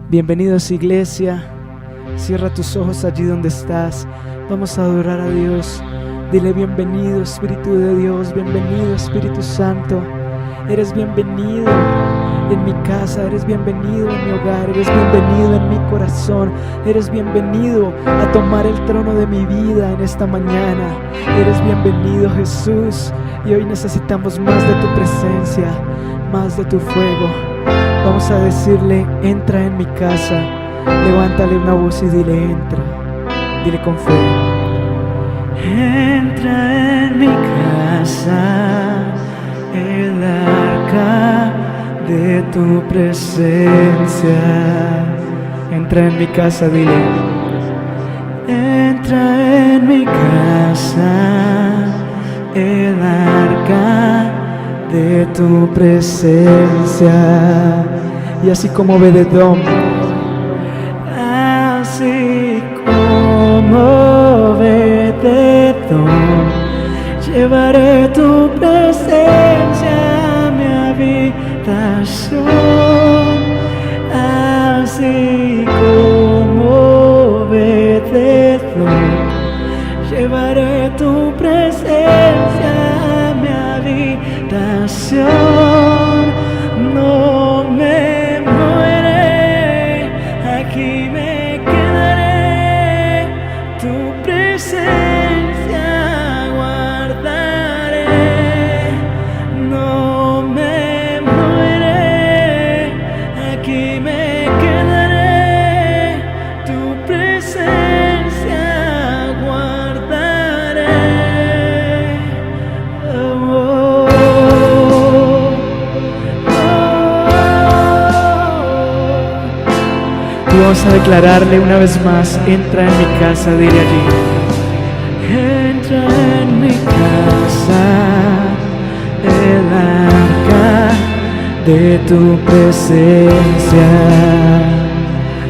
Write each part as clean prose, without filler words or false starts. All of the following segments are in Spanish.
Bienvenidos, iglesia. Cierra tus ojos allí donde estás. Vamos a adorar a Dios. Dile: bienvenido, Espíritu de Dios. Bienvenido, Espíritu Santo. Eres bienvenido en mi casa, eres bienvenido en mi hogar, eres bienvenido en mi corazón, eres bienvenido a tomar el trono de mi vida en esta mañana. Eres bienvenido, Jesús, y hoy necesitamos más de tu presencia, más de tu fuego. Vamos a decirle: entra en mi casa. Levántale una voz y dile: entra. Dile con fe: entra en mi casa, el arca de tu presencia. Entra en mi casa, dile: entra en mi casa, el arca de tu presencia. Y así como Obed-Edom, así como Obed-Edom, llevaré tu presencia a mi habitación. Así como Obed-Edom, llevaré tu presencia a mi habitación. No me moveré, aquí me quedaré, tu presencia guardaré. No me moveré, aquí me quedaré, tu presencia guardaré. Y vamos a declararle una vez más: entra en mi casa, dile allí: entra en mi casa, el arca de tu presencia.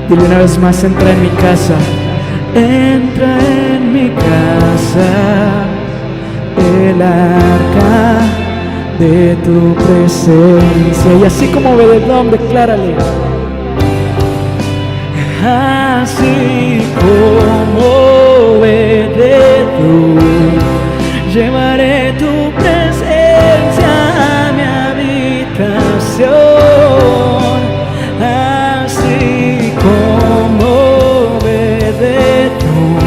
Dile una vez más: entra en mi casa, entra en mi casa, el arca de tu presencia. Y así como Obed-Edom, declárale: así como Obed-Edom, llevaré tu presencia a mi habitación. Así como Obed-Edom,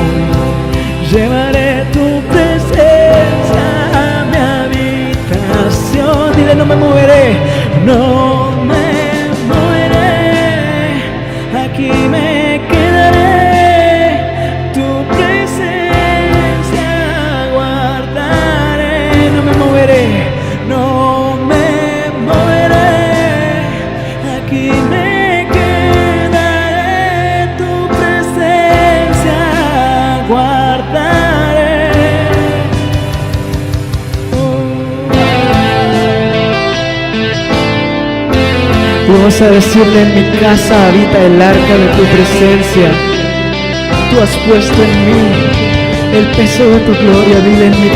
llevaré tu presencia a mi habitación. Dile: no me moveré, no me moveré, aquí me quedaré, tu presencia guardaré. No me moveré, no me moveré, aquí me quedaré, tu presencia guardaré. Y vamos a decirle: en mi casa habita el arca de tu presencia. Tú has puesto en mí el peso de tu gloria. Dile: en mi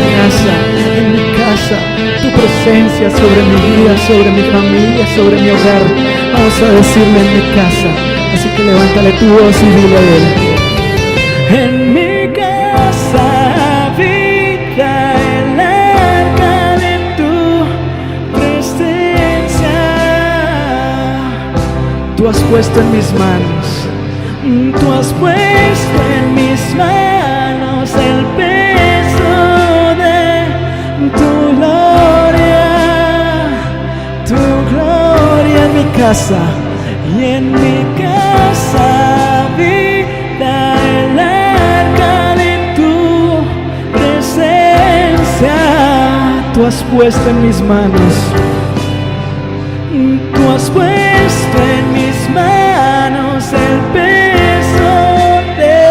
casa, tu presencia sobre mi vida, sobre mi familia, sobre mi hogar. Vamos a decirle: en mi casa. Así que levántale tu voz y dile a él: en mi casa habita el arca de tu presencia. Tú has puesto en mis manos, tú has puesto en mis manos el peso de tu gloria en mi casa. Y en mi casa habita el arca de tu presencia. Tú has puesto en mis manos, tú has puesto en mis manos el peso de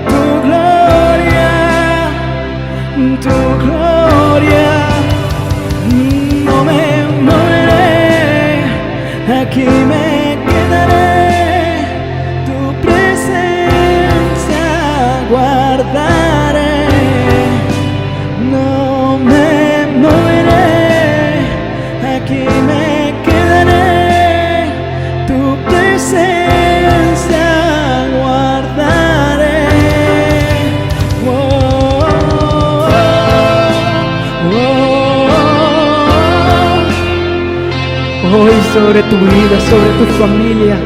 tu gloria, tu gloria. No me moveré, aquí me quedaré, tu presencia guardaré. No me moveré, aquí me quedaré, tu presencia sobre tu vida, sobre tu familia.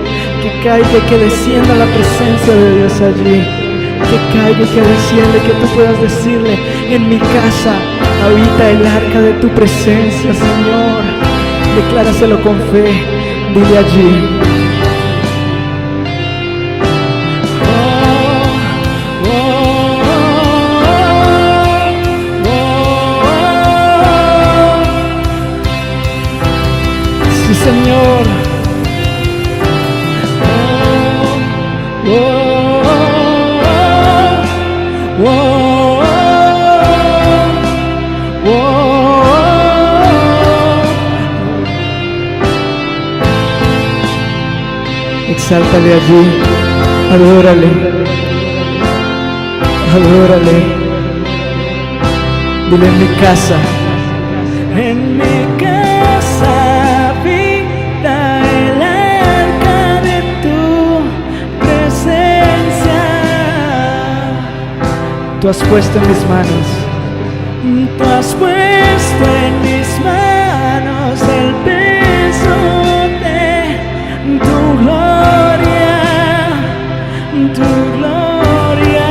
Que caiga y que descienda la presencia de Dios allí. Que caiga y que descienda, que tú puedas decirle: en mi casa habita el arca de tu presencia, Señor. Decláraselo con fe, dile allí. Sí, Señor. Exáltale allí, adórale, adórale. Dile: en mi casa, en mi casa habita el arca de tu presencia. Tú has puesto en mis manos, tú has puesto en mis manos el peso de tu gloria, tu gloria.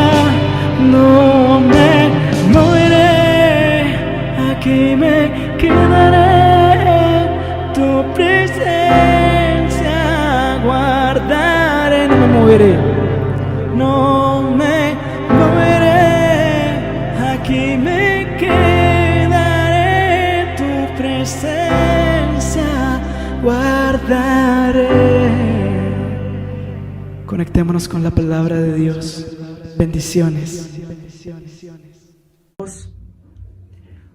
No me moveré, aquí me quedaré, tu presencia guardaré. No me moveré, no me moveré, aquí me quedaré, tu presencia guardaré. Conectémonos con la palabra de Dios. Bendiciones.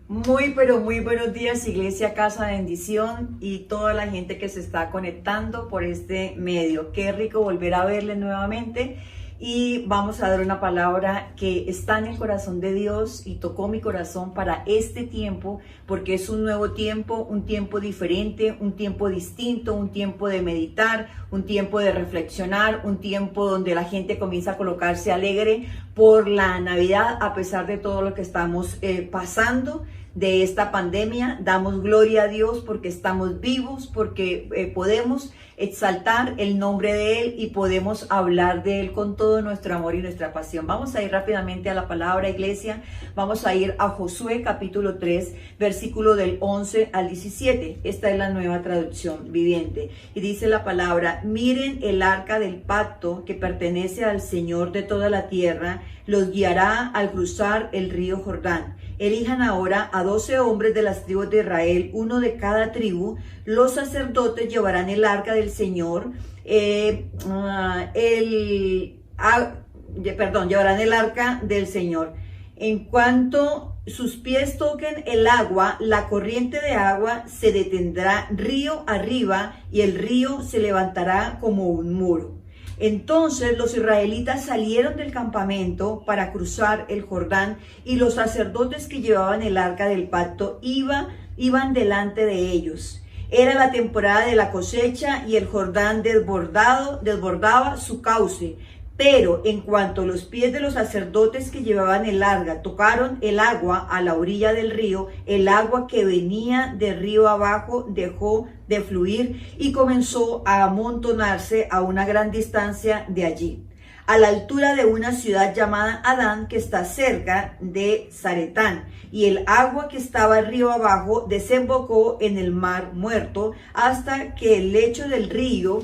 Muy, pero muy buenos días, Iglesia Casa de Bendición y toda la gente que se está conectando por este medio. Qué rico volver a verle nuevamente. Y vamos a dar una palabra que está en el corazón de Dios y tocó mi corazón para este tiempo, porque es un nuevo tiempo, un tiempo diferente, un tiempo distinto, un tiempo de meditar, un tiempo de reflexionar, un tiempo donde la gente comienza a colocarse alegre por la Navidad, a pesar de todo lo que estamos pasando de esta pandemia. Damos gloria a Dios porque estamos vivos, porque podemos exaltar el nombre de Él y podemos hablar de Él con todo nuestro amor y nuestra pasión. Vamos a ir rápidamente a la palabra, iglesia. Vamos a ir a Josué capítulo 3, versículo del 11 al 17. Esta es la nueva traducción viviente. Y dice la palabra: miren el arca del pacto que pertenece al Señor de toda la tierra, los guiará al cruzar el río Jordán. Elijan ahora a 12 hombres de las tribus de Israel, uno de cada tribu. Los sacerdotes llevarán el arca del Señor, llevarán el arca del Señor. En cuanto sus pies toquen el agua, la corriente de agua se detendrá río arriba y el río se levantará como un muro. Entonces los israelitas salieron del campamento para cruzar el Jordán, y los sacerdotes que llevaban el arca del pacto iban delante de ellos. Era la temporada de la cosecha y el Jordán desbordaba su cauce. Pero en cuanto los pies de los sacerdotes que llevaban el arca tocaron el agua a la orilla del río, el agua que venía de río abajo dejó de fluir y comenzó a amontonarse a una gran distancia de allí, a la altura de una ciudad llamada Adán, que está cerca de Zaretán. Y el agua que estaba río abajo desembocó en el mar Muerto hasta que el lecho del río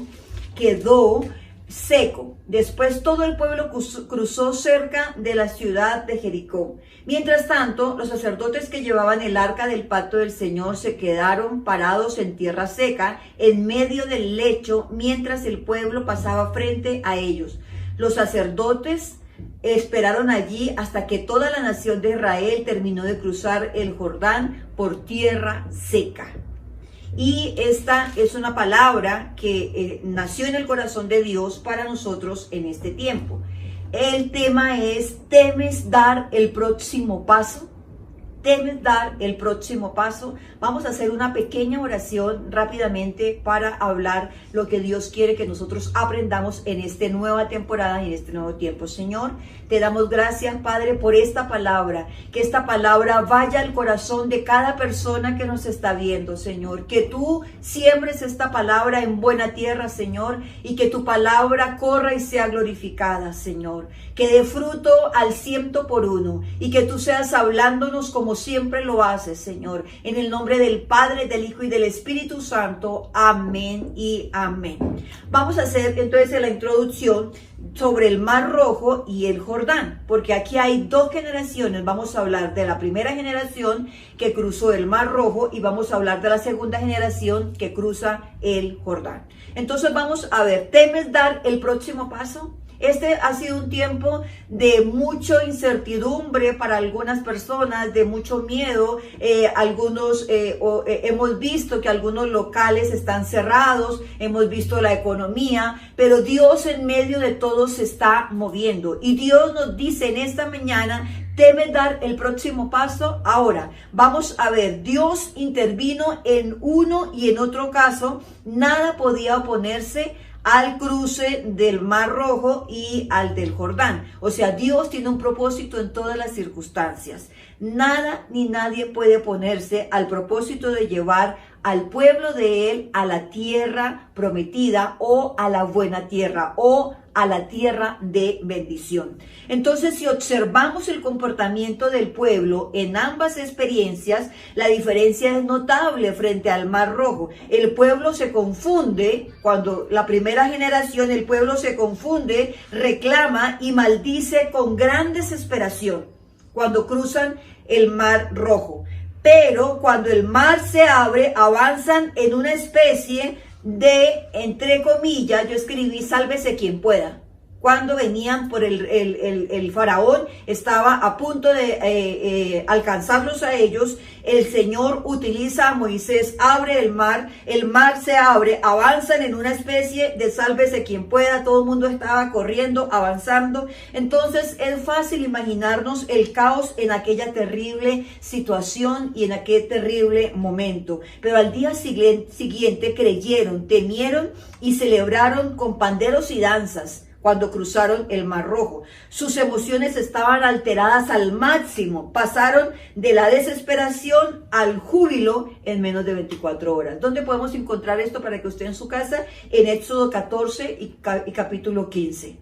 quedó seco. Después todo el pueblo cruzó cerca de la ciudad de Jericó. Mientras tanto, los sacerdotes que llevaban el arca del pacto del Señor se quedaron parados en tierra seca, en medio del lecho, mientras el pueblo pasaba frente a ellos. Los sacerdotes esperaron allí hasta que toda la nación de Israel terminó de cruzar el Jordán por tierra seca. Y esta es una palabra que nació en el corazón de Dios para nosotros en este tiempo. El tema es: ¿temes dar el próximo paso? ¿Temes dar el próximo paso? Vamos a hacer una pequeña oración rápidamente para hablar lo que Dios quiere que nosotros aprendamos en esta nueva temporada y en este nuevo tiempo. Señor, te damos gracias, Padre, por esta palabra. Que esta palabra vaya al corazón de cada persona que nos está viendo, Señor. Que tú siembres esta palabra en buena tierra, Señor, y que tu palabra corra y sea glorificada, Señor. Que dé fruto al 100%, y que tú seas hablándonos como siempre lo haces, Señor. En el nombre del Padre, del Hijo y del Espíritu Santo. Amén y amén. Vamos a hacer entonces la introducción sobre el Mar Rojo y el Jordán, porque aquí hay dos generaciones. Vamos a hablar de la primera generación que cruzó el Mar Rojo y vamos a hablar de la segunda generación que cruza el Jordán. Entonces vamos a ver, ¿temes dar el próximo paso? Este ha sido un tiempo de mucha incertidumbre para algunas personas, de mucho miedo. Hemos visto que algunos locales están cerrados, hemos visto la economía, pero Dios en medio de todo se está moviendo. Y Dios nos dice en esta mañana, ¿temes dar el próximo paso? Ahora, vamos a ver, Dios intervino en uno y en otro caso, nada podía oponerse al cruce del Mar Rojo y al del Jordán. O sea, Dios tiene un propósito en todas las circunstancias. Nada ni nadie puede oponerse al propósito de llevar al pueblo de Él a la tierra prometida o a la buena tierra o a la tierra de bendición. Entonces, si observamos el comportamiento del pueblo en ambas experiencias, la diferencia es notable frente al Mar Rojo. El pueblo se confunde, cuando la primera generación el pueblo se confunde, reclama y maldice con gran desesperación cuando cruzan el Mar Rojo. Pero cuando el mar se abre, avanzan en una especie de, entre comillas, yo escribí, sálvese quien pueda. Cuando venían por el faraón, estaba a punto de alcanzarlos a ellos, el Señor utiliza a Moisés, abre el mar se abre, avanzan en una especie de sálvese quien pueda, todo el mundo estaba corriendo, avanzando. Entonces es fácil imaginarnos el caos en aquella terrible situación y en aquel terrible momento. Pero al día siguiente creyeron, temieron y celebraron con panderos y danzas cuando cruzaron el Mar Rojo. Sus emociones estaban alteradas al máximo. Pasaron de la desesperación al júbilo en menos de 24 horas. ¿Dónde podemos encontrar esto para que usted en su casa? En Éxodo 14 y capítulo 15.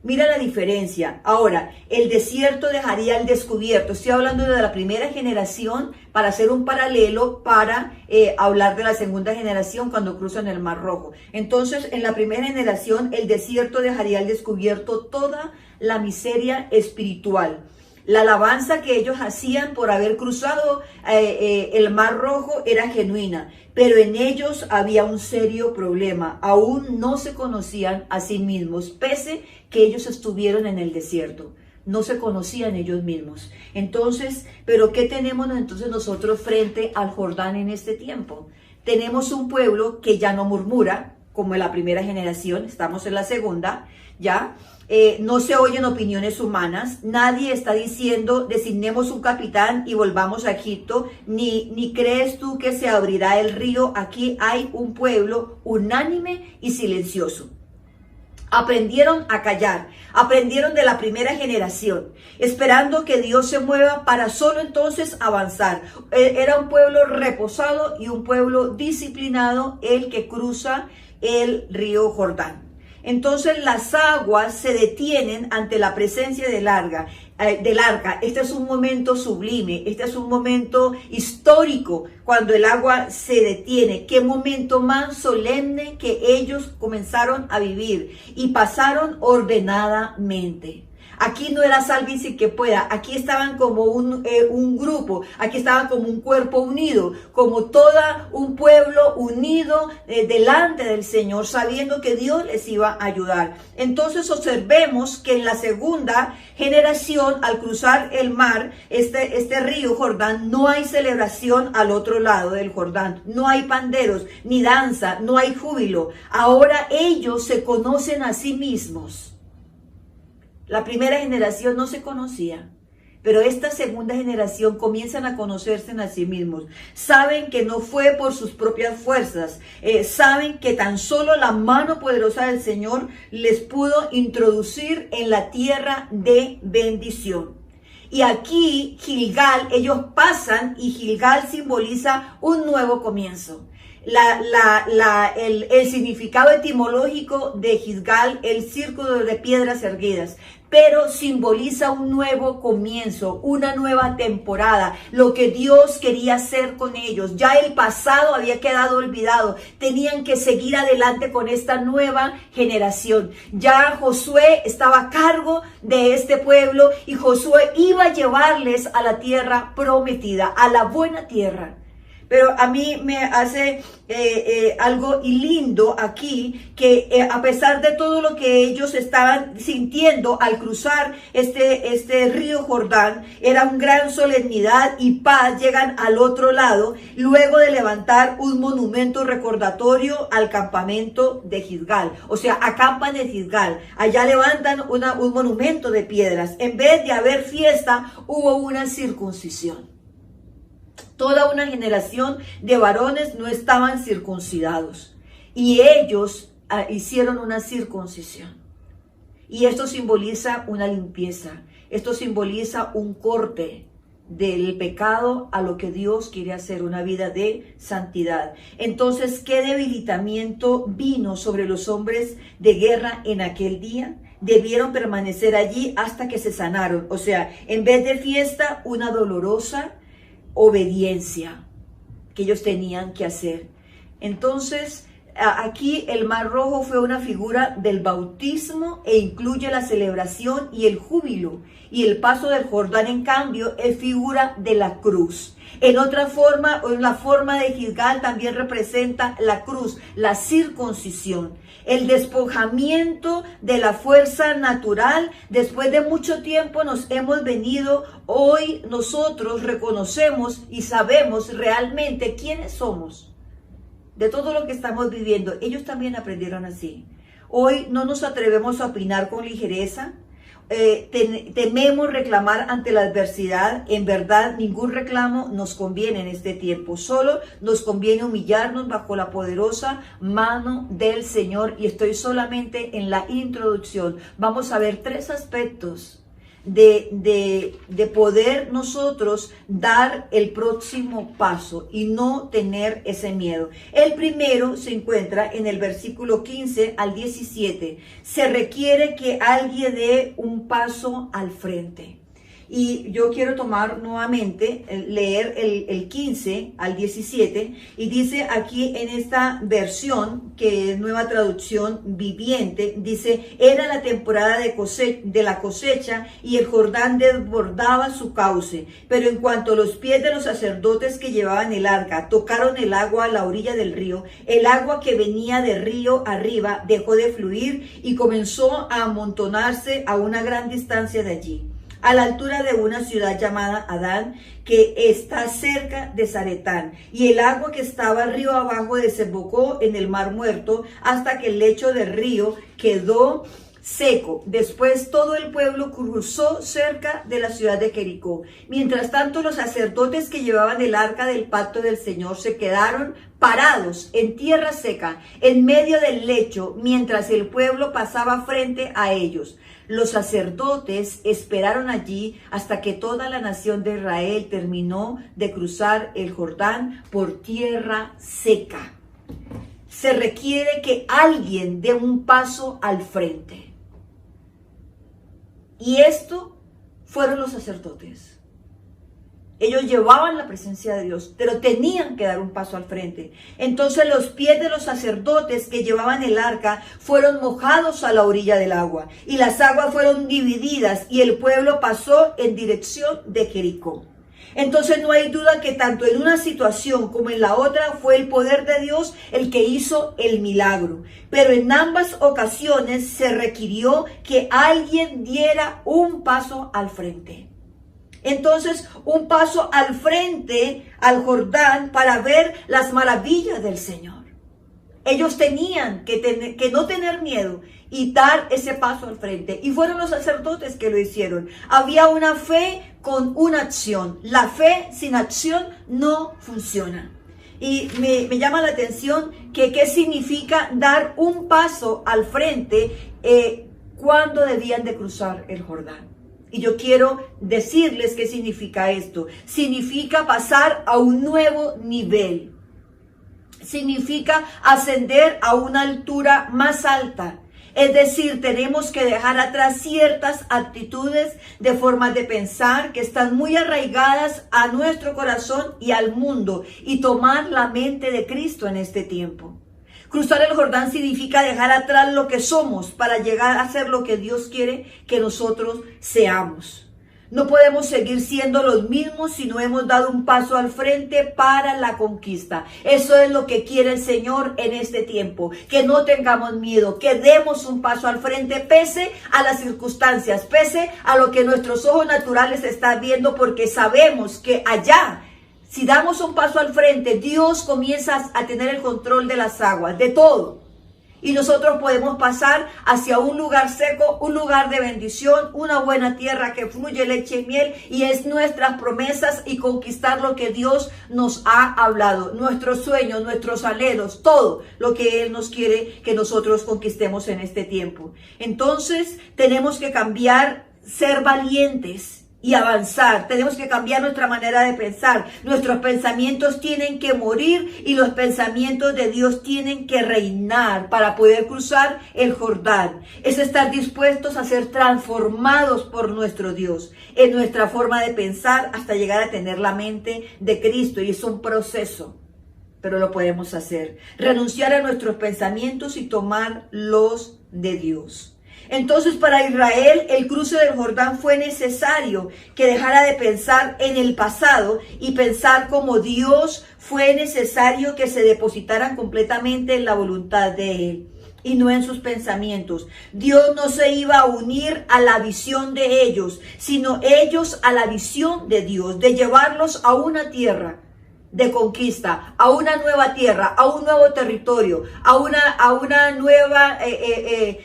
Mira la diferencia. Ahora, el desierto dejaría al descubierto. Estoy hablando de la primera generación para hacer un paralelo para hablar de la segunda generación cuando cruzan el Mar Rojo. Entonces, en la primera generación, el desierto dejaría al descubierto toda la miseria espiritual. La alabanza que ellos hacían por haber cruzado el Mar Rojo era genuina, pero en ellos había un serio problema. Aún no se conocían a sí mismos, pese que ellos estuvieron en el desierto. No se conocían ellos mismos. Entonces, ¿pero qué tenemos entonces nosotros frente al Jordán en este tiempo? Tenemos un pueblo que ya no murmura, como en la primera generación, estamos en la segunda, ¿ya? No se oyen opiniones humanas, nadie está diciendo designemos un capitán y volvamos a Egipto, ni crees tú que se abrirá el río. Aquí hay un pueblo unánime y silencioso. Aprendieron a callar, aprendieron de la primera generación, esperando que Dios se mueva para solo entonces avanzar. Era un pueblo reposado y un pueblo disciplinado el que cruza el río Jordán. Entonces las aguas se detienen ante la presencia del arca. Este es un momento sublime, este es un momento histórico cuando el agua se detiene. Qué momento más solemne que ellos comenzaron a vivir y pasaron ordenadamente. Aquí no era sálvese que pueda, aquí estaban como un grupo, aquí estaban como un cuerpo unido, como todo un pueblo unido delante del Señor, sabiendo que Dios les iba a ayudar. Entonces observemos que en la segunda generación, al cruzar el mar, este río Jordán, no hay celebración al otro lado del Jordán, no hay panderos, ni danza, no hay júbilo. Ahora ellos se conocen a sí mismos. La primera generación no se conocía, Pero esta segunda generación comienzan a conocerse a sí mismos. Saben que no fue por sus propias fuerzas. Saben que tan solo la mano poderosa del Señor les pudo introducir en la tierra de bendición. Y aquí Gilgal, ellos pasan y Gilgal simboliza un nuevo comienzo. El significado etimológico de Gilgal, el círculo de piedras erguidas, pero simboliza un nuevo comienzo, una nueva temporada, lo que Dios quería hacer con ellos. Ya el pasado había quedado olvidado, tenían que seguir adelante con esta nueva generación. Ya Josué estaba a cargo de este pueblo y Josué iba a llevarles a la tierra prometida, a la buena tierra. Pero a mí me hace algo lindo aquí, que a pesar de todo lo que ellos estaban sintiendo al cruzar este río Jordán, era una gran solemnidad y paz, llegan al otro lado, luego de levantar un monumento recordatorio al campamento de Gilgal. O sea, acampan en Gilgal, allá levantan un monumento de piedras. En vez de haber fiesta, hubo una circuncisión. Toda una generación de varones no estaban circuncidados y ellos hicieron una circuncisión. Y esto simboliza una limpieza, esto simboliza un corte del pecado a lo que Dios quiere hacer, una vida de santidad. Entonces, ¿qué debilitamiento vino sobre los hombres de guerra en aquel día? Debieron permanecer allí hasta que se sanaron. O sea, en vez de fiesta, una dolorosa obediencia que ellos tenían que hacer. Entonces, aquí el Mar Rojo fue una figura del bautismo e incluye la celebración y el júbilo. Y el paso del Jordán, en cambio, es figura de la cruz. En otra forma, o en la forma de Gilgal, también representa la cruz, la circuncisión, el despojamiento de la fuerza natural. Después de mucho tiempo nos hemos venido, hoy nosotros reconocemos y sabemos realmente quiénes somos. De todo lo que estamos viviendo, ellos también aprendieron así. Hoy no nos atrevemos a opinar con ligereza. Tememos reclamar ante la adversidad. En verdad, ningún reclamo nos conviene en este tiempo. Solo nos conviene humillarnos bajo la poderosa mano del Señor. Y estoy solamente en la introducción. Vamos a ver 3 aspectos de poder nosotros dar el próximo paso y no tener ese miedo. El primero se encuentra en el versículo 15 al 17. Se requiere que alguien dé un paso al frente. Y yo quiero tomar nuevamente, leer el 15 al 17, y dice aquí en esta versión, que es Nueva Traducción Viviente, dice: era la temporada de la cosecha y el Jordán desbordaba su cauce, pero en cuanto los pies de los sacerdotes que llevaban el arca tocaron el agua a la orilla del río, el agua que venía de río arriba dejó de fluir y comenzó a amontonarse a una gran distancia de allí, a la altura de una ciudad llamada Adán, que está cerca de Zaretán. Y el agua que estaba río abajo desembocó en el mar muerto hasta que el lecho del río quedó seco. Después todo el pueblo cruzó cerca de la ciudad de Jericó. Mientras tanto, los sacerdotes que llevaban el arca del pacto del Señor se quedaron parados en tierra seca, en medio del lecho, mientras el pueblo pasaba frente a ellos. Los sacerdotes esperaron allí hasta que toda la nación de Israel terminó de cruzar el Jordán por tierra seca. Se requiere que alguien dé un paso al frente. Y esto fueron los sacerdotes. Ellos llevaban la presencia de Dios, pero tenían que dar un paso al frente. Entonces los pies de los sacerdotes que llevaban el arca fueron mojados a la orilla del agua, y las aguas fueron divididas, y el pueblo pasó en dirección de Jericó. Entonces no hay duda que tanto en una situación como en la otra fue el poder de Dios el que hizo el milagro. Pero en ambas ocasiones se requirió que alguien diera un paso al frente. Entonces, un paso al frente al Jordán para ver las maravillas del Señor. Ellos tenían que no tener miedo y dar ese paso al frente. Y fueron los sacerdotes que lo hicieron. Había una fe con una acción. La fe sin acción no funciona. Y me llama la atención que qué significa dar un paso al frente cuando debían de cruzar el Jordán. Y yo quiero decirles qué significa esto. Significa pasar a un nuevo nivel. Significa ascender a una altura más alta. Es decir, tenemos que dejar atrás ciertas actitudes de formas de pensar que están muy arraigadas a nuestro corazón y al mundo y tomar la mente de Cristo en este tiempo. Cruzar el Jordán significa dejar atrás lo que somos para llegar a ser lo que Dios quiere que nosotros seamos. No podemos seguir siendo los mismos si no hemos dado un paso al frente para la conquista. Eso es lo que quiere el Señor en este tiempo. Que no tengamos miedo, que demos un paso al frente pese a las circunstancias, pese a lo que nuestros ojos naturales están viendo, porque sabemos que allá, si damos un paso al frente, Dios comienza a tener el control de las aguas, de todo. Y nosotros podemos pasar hacia un lugar seco, un lugar de bendición, una buena tierra que fluye leche y miel, y es nuestras promesas y conquistar lo que Dios nos ha hablado, nuestros sueños, nuestros anhelos, todo lo que Él nos quiere que nosotros conquistemos en este tiempo. Entonces tenemos que cambiar, ser valientes y avanzar. Tenemos que cambiar nuestra manera de pensar. Nuestros pensamientos tienen que morir y los pensamientos de Dios tienen que reinar para poder cruzar el Jordán. Es estar dispuestos a ser transformados por nuestro Dios en nuestra forma de pensar hasta llegar a tener la mente de Cristo, y es un proceso, pero lo podemos hacer. Renunciar a nuestros pensamientos y tomar los de Dios. Entonces, para Israel, el cruce del Jordán fue necesario que dejara de pensar en el pasado y pensar como Dios. Fue necesario que se depositaran completamente en la voluntad de Él y no en sus pensamientos. Dios no se iba a unir a la visión de ellos, sino ellos a la visión de Dios, de llevarlos a una tierra de conquista, a una nueva tierra, a un nuevo territorio, a una nueva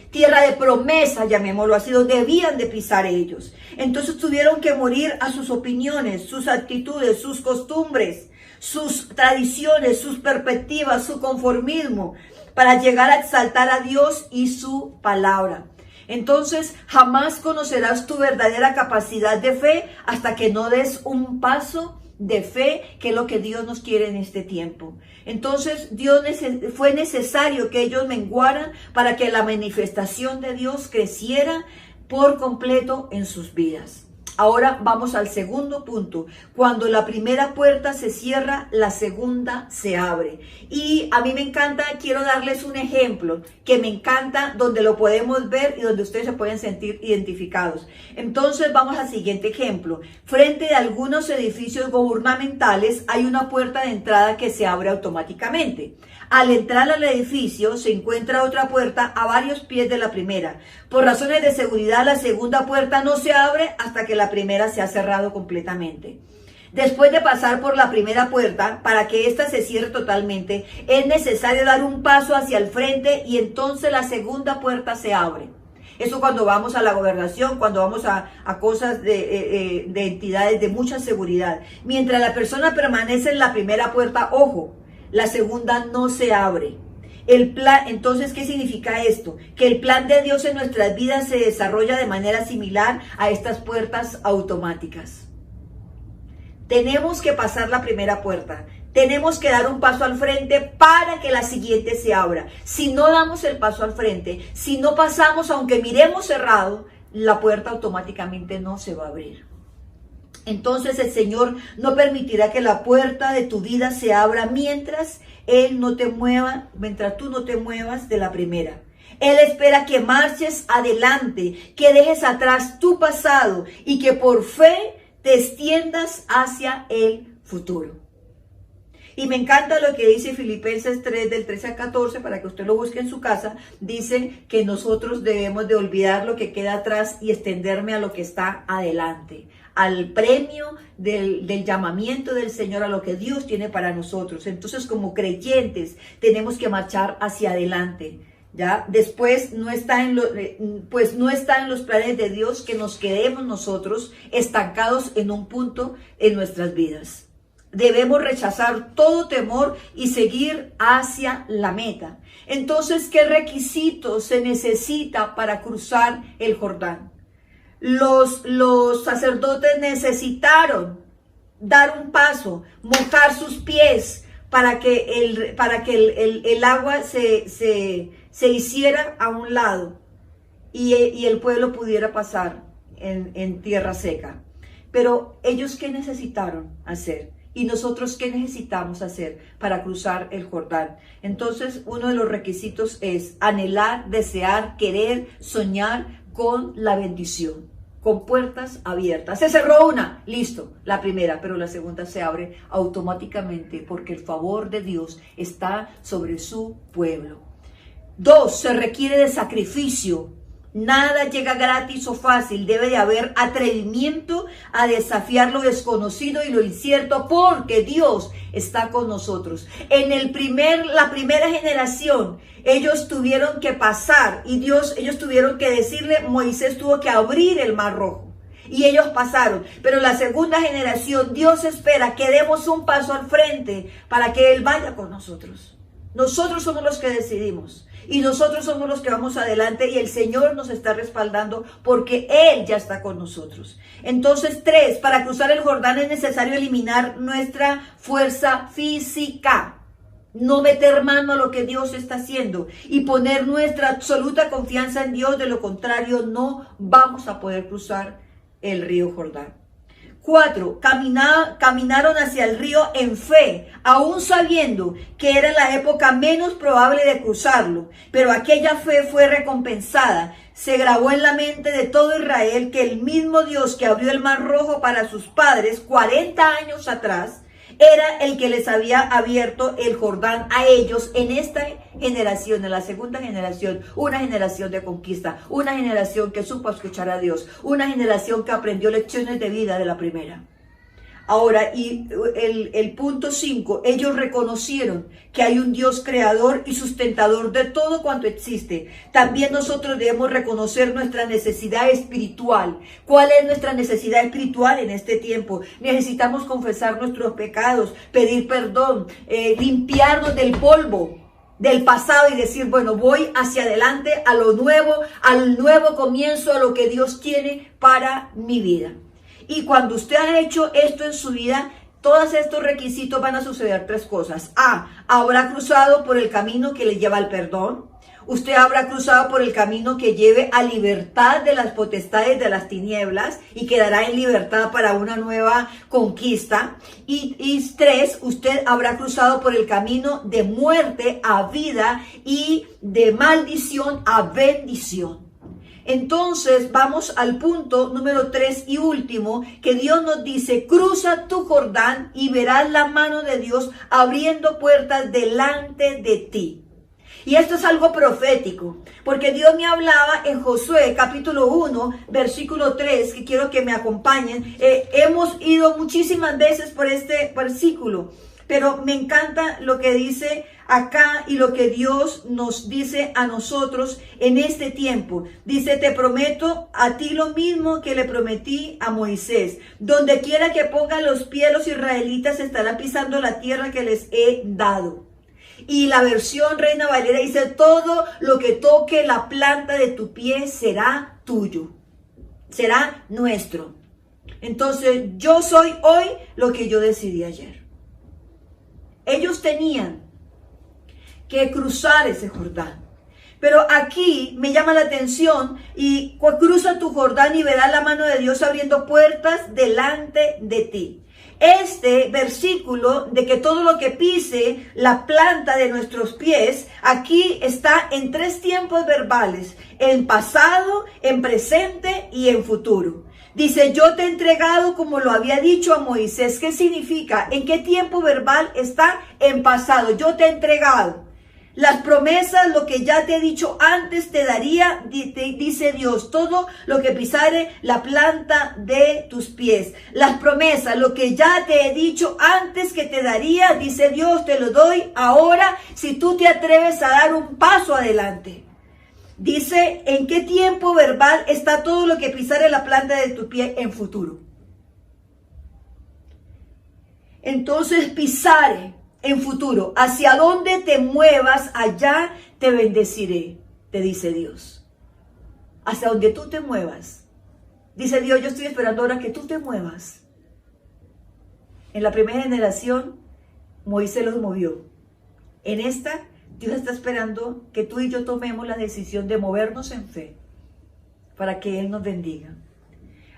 tierra de promesa, llamémoslo así, donde debían de pisar ellos. Entonces tuvieron que morir a sus opiniones, sus actitudes, sus costumbres, sus tradiciones, sus perspectivas, su conformismo, para llegar a exaltar a Dios y su palabra. Entonces, jamás conocerás tu verdadera capacidad de fe hasta que no des un paso de fe, que es lo que Dios nos quiere en este tiempo. Entonces, fue necesario que ellos menguaran para que la manifestación de Dios creciera por completo en sus vidas. Ahora vamos al segundo punto. Cuando la primera puerta se cierra, la segunda se abre. Y a mí me encanta, quiero darles un ejemplo que me encanta, donde lo podemos ver y donde ustedes se pueden sentir identificados. Entonces vamos al siguiente ejemplo. Frente de algunos edificios gubernamentales hay una puerta de entrada que se abre automáticamente. Al entrar al edificio se encuentra otra puerta a varios pies de la primera. Por razones de seguridad, la segunda puerta no se abre hasta que la primera se ha cerrado completamente. Después de pasar por la primera puerta, para que ésta se cierre totalmente, es necesario dar un paso hacia el frente y entonces la segunda puerta se abre. Eso cuando vamos a la gobernación, cuando vamos a cosas de entidades de mucha seguridad. Mientras la persona permanece en la primera puerta, ojo, la segunda no se abre. Entonces, ¿qué significa esto? Que el plan de Dios en nuestras vidas se desarrolla de manera similar a estas puertas automáticas. Tenemos que pasar la primera puerta. Tenemos que dar un paso al frente para que la siguiente se abra. Si no damos el paso al frente, si no pasamos, aunque miremos cerrado, la puerta automáticamente no se va a abrir. Entonces el Señor no permitirá que la puerta de tu vida se abra mientras tú no te muevas de la primera. Él espera que marches adelante, que dejes atrás tu pasado y que por fe te extiendas hacia el futuro. Y me encanta lo que dice Filipenses 3, del 13 al 14, para que usted lo busque en su casa. Dice que nosotros debemos de olvidar lo que queda atrás y extenderme a lo que está adelante. al premio del llamamiento del Señor, a lo que Dios tiene para nosotros. Entonces, como creyentes, tenemos que marchar hacia adelante. ¿Ya? Después no está en los planes de Dios que nos quedemos nosotros estancados en un punto en nuestras vidas. Debemos rechazar todo temor y seguir hacia la meta. Entonces, ¿qué requisitos se necesita para cruzar el Jordán? Los sacerdotes necesitaron dar un paso, mojar sus pies para que el agua se hiciera a un lado y el pueblo pudiera pasar en tierra seca. Pero ellos, ¿qué necesitaron hacer? ¿Y nosotros qué necesitamos hacer para cruzar el Jordán? Entonces, uno de los requisitos es anhelar, desear, querer, soñar con la bendición, con puertas abiertas. Se cerró una, listo, la primera, pero la segunda se abre automáticamente porque el favor de Dios está sobre su pueblo. 2, se requiere de sacrificio. Nada llega gratis o fácil, debe de haber atrevimiento a desafiar lo desconocido y lo incierto, porque Dios está con nosotros. La primera generación, ellos tuvieron que pasar y ellos tuvieron que decirle, Moisés tuvo que abrir el Mar Rojo y ellos pasaron. Pero la segunda generación, Dios espera que demos un paso al frente para que Él vaya con nosotros. Nosotros somos los que decidimos. Y nosotros somos los que vamos adelante y el Señor nos está respaldando porque Él ya está con nosotros. Entonces, 3, para cruzar el Jordán es necesario eliminar nuestra fuerza física. No meter mano a lo que Dios está haciendo y poner nuestra absoluta confianza en Dios. De lo contrario, no vamos a poder cruzar el río Jordán. 4, caminaron hacia el río en fe, aún sabiendo que era la época menos probable de cruzarlo, pero aquella fe fue recompensada. Se grabó en la mente de todo Israel que el mismo Dios que abrió el Mar Rojo para sus padres 40 años atrás, era el que les había abierto el Jordán a ellos en esta generación, en la segunda generación, una generación de conquista, una generación que supo escuchar a Dios, una generación que aprendió lecciones de vida de la primera. Ahora, y el punto 5, ellos reconocieron que hay un Dios creador y sustentador de todo cuanto existe. También nosotros debemos reconocer nuestra necesidad espiritual. ¿Cuál es nuestra necesidad espiritual en este tiempo? Necesitamos confesar nuestros pecados, pedir perdón, limpiarnos del polvo del pasado y decir, bueno, voy hacia adelante a lo nuevo, al nuevo comienzo, a lo que Dios tiene para mi vida. Y cuando usted ha hecho esto en su vida, todos estos requisitos van a suceder 3 cosas. Habrá cruzado por el camino que le lleva al perdón. Usted habrá cruzado por el camino que lleve a libertad de las potestades de las tinieblas y quedará en libertad para una nueva conquista. Y 3, usted habrá cruzado por el camino de muerte a vida y de maldición a bendición. Entonces vamos al punto número 3 y último, que Dios nos dice, cruza tu Jordán y verás la mano de Dios abriendo puertas delante de ti. Y esto es algo profético, porque Dios me hablaba en Josué capítulo 1, versículo 3, que quiero que me acompañen. Hemos ido muchísimas veces por este versículo, pero me encanta lo que dice acá y lo que Dios nos dice a nosotros en este tiempo. Dice, te prometo a ti lo mismo que le prometí a Moisés. Donde quiera que pongan los pies los israelitas estarán pisando la tierra que les he dado. Y la versión Reina Valera dice, todo lo que toque la planta de tu pie será tuyo, será nuestro. Entonces yo soy hoy lo que yo decidí ayer. Ellos tenían que cruzar ese Jordán. Pero aquí me llama la atención y cruza tu Jordán y verás la mano de Dios abriendo puertas delante de ti. Este versículo de que todo lo que pise la planta de nuestros pies, aquí está en 3 tiempos verbales, en pasado, en presente y en futuro. Dice, yo te he entregado como lo había dicho a Moisés. ¿Qué significa? ¿En qué tiempo verbal está? En pasado. Yo te he entregado. Las promesas, lo que ya te he dicho antes, te daría, dice Dios, todo lo que pisare la planta de tus pies. Las promesas, lo que ya te he dicho antes que te daría, dice Dios, te lo doy ahora si tú te atreves a dar un paso adelante. Dice, ¿en qué tiempo verbal está todo lo que pisare la planta de tu pie en futuro? Entonces, pisare en futuro, hacia donde te muevas, allá te bendeciré, te dice Dios. Hacia donde tú te muevas. Dice Dios, yo estoy esperando ahora que tú te muevas. En la primera generación, Moisés los movió. En esta, Dios está esperando que tú y yo tomemos la decisión de movernos en fe para que Él nos bendiga.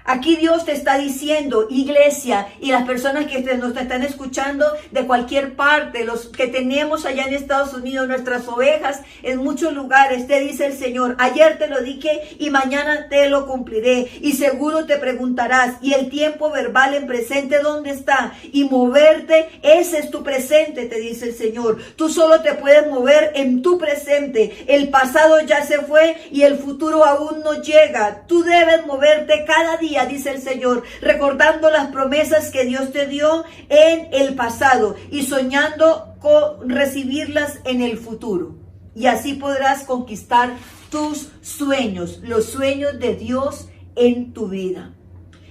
Aquí Dios te está diciendo, iglesia, y las personas que nos están escuchando de cualquier parte, los que tenemos allá en Estados Unidos, nuestras ovejas en muchos lugares, te dice el Señor, ayer te lo dije y mañana te lo cumpliré. Y seguro te preguntarás, ¿y el tiempo verbal en presente dónde está? Y moverte, ese es tu presente, te dice el Señor. Tú solo te puedes mover en tu presente. El pasado ya se fue y el futuro aún no llega. Tú debes moverte cada día, dice el Señor, recordando las promesas que Dios te dio en el pasado y soñando con recibirlas en el futuro. Y así podrás conquistar tus sueños, los sueños de Dios en tu vida.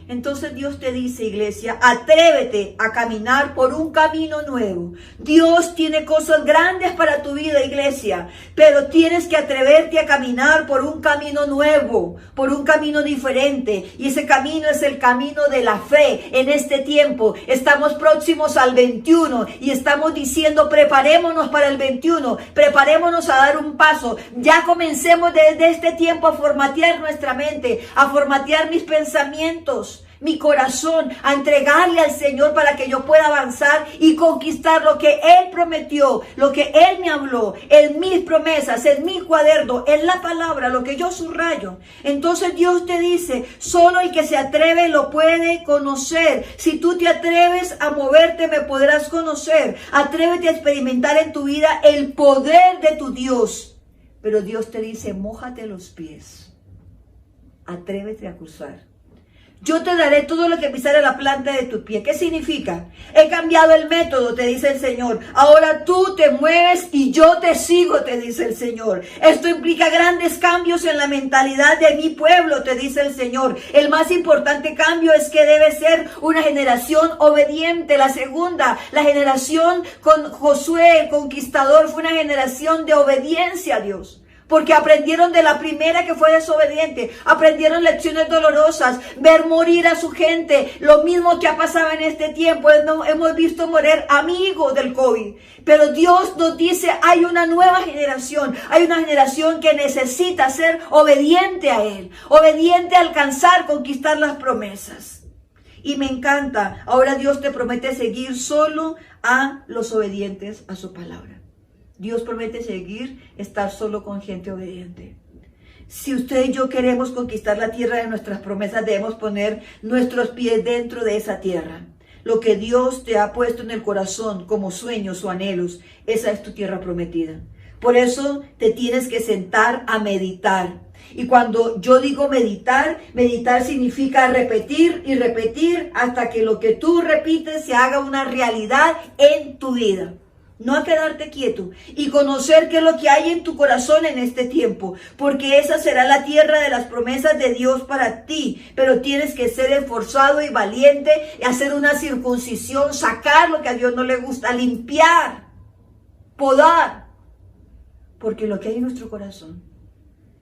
Entonces Dios te dice, iglesia, atrévete a caminar por un camino nuevo. Dios tiene cosas grandes para tu vida, iglesia, pero tienes que atreverte a caminar por un camino nuevo, por un camino diferente. Y ese camino es el camino de la fe. En este tiempo estamos próximos al 21 y estamos diciendo, preparémonos para el 21, preparémonos a dar un paso. Ya comencemos desde este tiempo a formatear nuestra mente, a formatear mis pensamientos, mi corazón, a entregarle al Señor para que yo pueda avanzar y conquistar lo que Él prometió, lo que Él me habló, en mis promesas, en mi cuaderno, en la palabra, lo que yo subrayo. Entonces Dios te dice, solo el que se atreve lo puede conocer. Si tú te atreves a moverte, me podrás conocer. Atrévete a experimentar en tu vida el poder de tu Dios. Pero Dios te dice, mójate los pies. Atrévete a cruzar. Yo te daré todo lo que pisare la planta de tu pie. ¿Qué significa? He cambiado el método, te dice el Señor. Ahora tú te mueves y yo te sigo, te dice el Señor. Esto implica grandes cambios en la mentalidad de mi pueblo, te dice el Señor. El más importante cambio es que debe ser una generación obediente. La segunda, la generación con Josué, el conquistador, fue una generación de obediencia a Dios. Porque aprendieron de la primera que fue desobediente, aprendieron lecciones dolorosas, ver morir a su gente, lo mismo que ha pasado en este tiempo, hemos visto morir amigos del COVID, pero Dios nos dice, hay una nueva generación, hay una generación que necesita ser obediente a Él, obediente a alcanzar, conquistar las promesas. Y me encanta, ahora Dios te promete seguir solo a los obedientes a su palabra. Dios promete estar solo con gente obediente. Si usted y yo queremos conquistar la tierra de nuestras promesas, debemos poner nuestros pies dentro de esa tierra. Lo que Dios te ha puesto en el corazón como sueños o anhelos, esa es tu tierra prometida. Por eso te tienes que sentar a meditar. Y cuando yo digo meditar, meditar significa repetir y repetir hasta que lo que tú repites se haga una realidad en tu vida. No a quedarte quieto y conocer qué es lo que hay en tu corazón en este tiempo, porque esa será la tierra de las promesas de Dios para ti, pero tienes que ser esforzado y valiente y hacer una circuncisión, sacar lo que a Dios no le gusta, limpiar, podar, porque lo que hay en nuestro corazón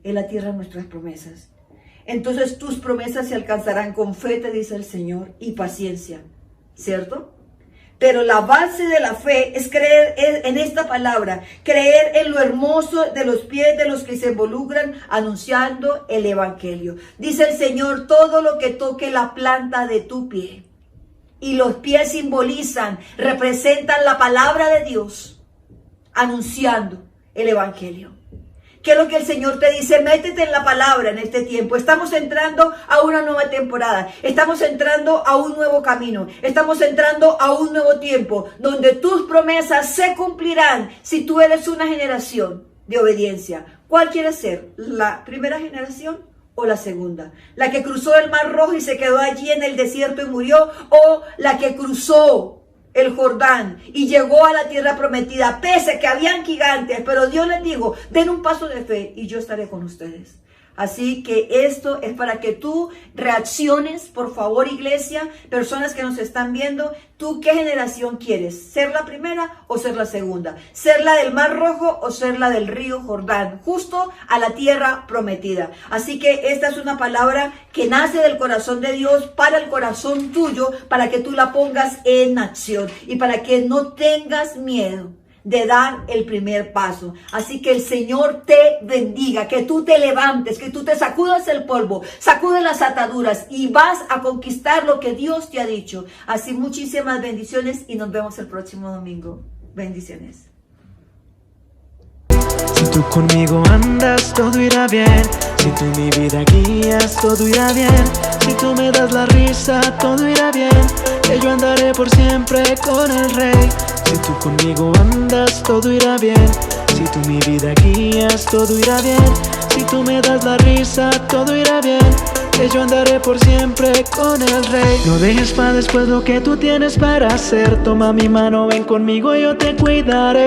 es la tierra de nuestras promesas. Entonces tus promesas se alcanzarán con fe, te dice el Señor, y paciencia, ¿cierto? Pero la base de la fe es creer en esta palabra, creer en lo hermoso de los pies de los que se involucran anunciando el evangelio. Dice el Señor, todo lo que toque la planta de tu pie. Y los pies simbolizan, representan la palabra de Dios, anunciando el evangelio. ¿Qué es lo que el Señor te dice? Métete en la palabra en este tiempo. Estamos entrando a una nueva temporada. Estamos entrando a un nuevo camino. Estamos entrando a un nuevo tiempo donde tus promesas se cumplirán si tú eres una generación de obediencia. ¿Cuál quieres ser? ¿La primera generación o la segunda? ¿La que cruzó el Mar Rojo y se quedó allí en el desierto y murió? ¿O la que cruzó el Jordán y llegó a la tierra prometida, pese a que habían gigantes, pero Dios les dijo, den un paso de fe y yo estaré con ustedes? Así que esto es para que tú reacciones, por favor, iglesia, personas que nos están viendo. ¿Tú qué generación quieres? ¿Ser la primera o ser la segunda? ¿Ser la del Mar Rojo o ser la del río Jordán? Justo a la tierra prometida. Así que esta es una palabra que nace del corazón de Dios para el corazón tuyo, para que tú la pongas en acción y para que no tengas miedo de dar el primer paso. Así que el Señor te bendiga, que tú te levantes, que tú te sacudas el polvo, sacudes las ataduras y vas a conquistar lo que Dios te ha dicho. Así muchísimas bendiciones y nos vemos el próximo domingo. Bendiciones. Si tú conmigo andas, todo irá bien. Si tú mi vida guías, todo irá bien. Si tú me das la risa, todo irá bien. Que yo andaré por siempre con el Rey. Si tú conmigo andas, todo irá bien. Si tú mi vida guías, todo irá bien. Si tú me das la risa, todo irá bien. Que yo andaré por siempre con el Rey. No dejes para después lo que tú tienes para hacer. Toma mi mano, ven conmigo, yo te cuidaré.